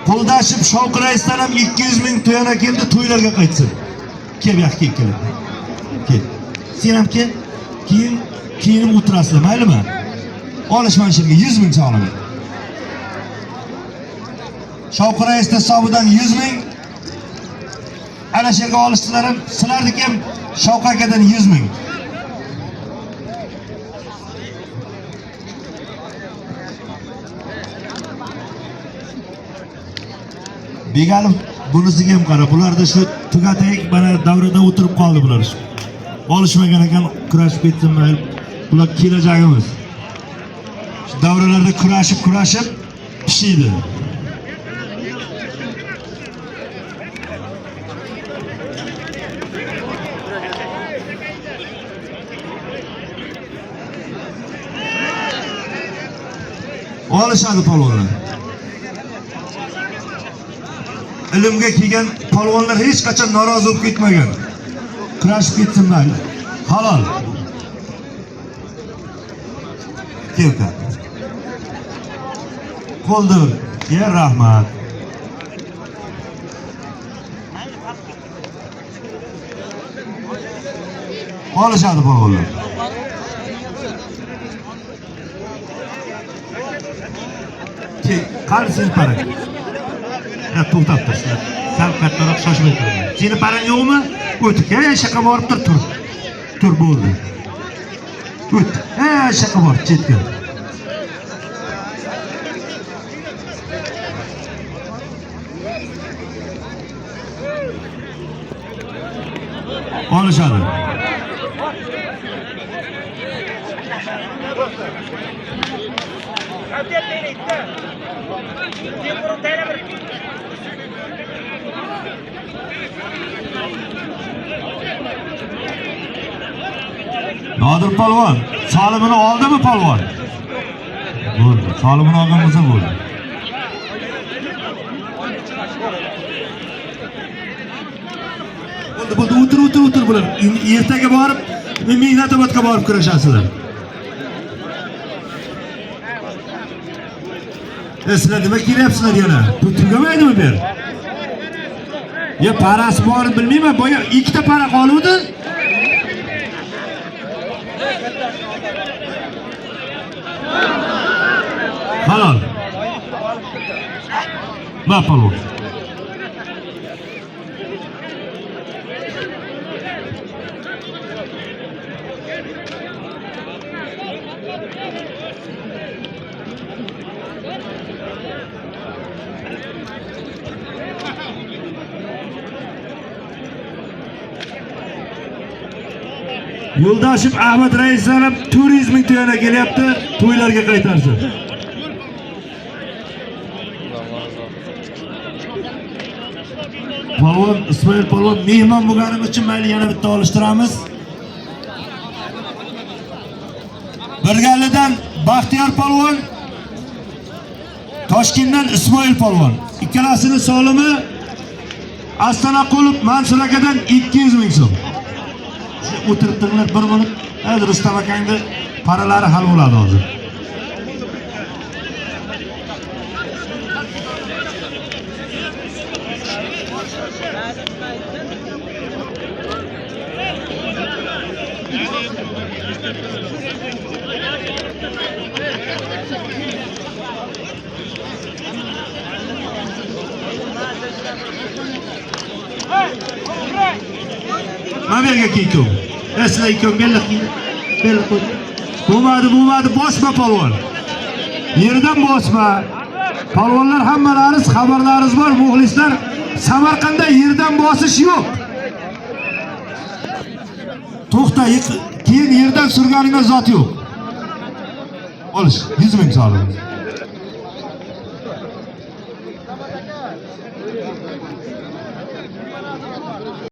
Qo'ldashib Shavq raisdan ham 200 ming to'yana keldi, to'ylarga qaytsin. Kel bu yoqqa kel. Kel. Sen ham kel. Keyin o'tirasizlar, maylimi? Olishman shirga 100 ming so'raman. Shavq raisda hisobidan 100 ming. Ana sherga olishdilar ham, sizlarniki ham Shavq akadan 100 ming. Begalov bunisiga ham qara. Bularda shu tugatayik mana davrada o'tirib qoldi bular. Olishmagan ekan, kurashib ketsin mayli. Bular kelajagimiz. Shu davralarda kurashib pishiydi. Olishadi polvonlar. Ilmga kelgan polvonlar hech qachon norozi bo'lib ketmagan. Kurashib ketsin mayli. Halol. Kelka. Qo'ldir. Ya rahmat. Olishadi polvonlar. Qarisiz para. Ya to'xtab tursin. Sal kattaroq shoshmay turing. Seni parang yo'qmi? O'tib. Shaqa borib tur. Tur bo'ldi. O't. Shaqa bor, chetga. Olishadi. Nodir polvon, solimini oldimi polvon? Bo'ldi, solimini olgan bo'lsa bo'ldi. Bo'ldi, o'tir bular. Ertaga borib, Mehnatobodga borib kurashasizlar. Sizlar nima kelyapsizlar yana? Bu tugamaydimi bu yer? Ya parasi bor bilmayman, boya ikkita para qoluvdi. Halol. Ma polvon. Yo'ldashib Ahmad raislar ham turizmning to'yana kelyapti, to'ylarga qaytarsin. Polvon Ismoil polvon mehmon bo'lganim uchun mayli yana bitta olishtiramiz. Birgalidan Baxtiyor polvon, Toshkentdan Ismoil polvon. Ikkalasini solimi Astonaqulov Mansur akadan 200 ming so'm. O'tirib turinglar bir bo'lib, hozir Rustam akangni paralari hal bo'ladi hozir. Mana bu yerga keldim. Sizlar ikkom belliq qo'y. Bo'lmadi, bosma polvon. Yerdan bosma. Polvonlar hammalaringiz xabarlaringiz bor, muxlislar. Samarqandda yerdan bosish yo'q. To'xta, keyin yerdan surganingda zot yo'q. Olish, 100 ming so'radim.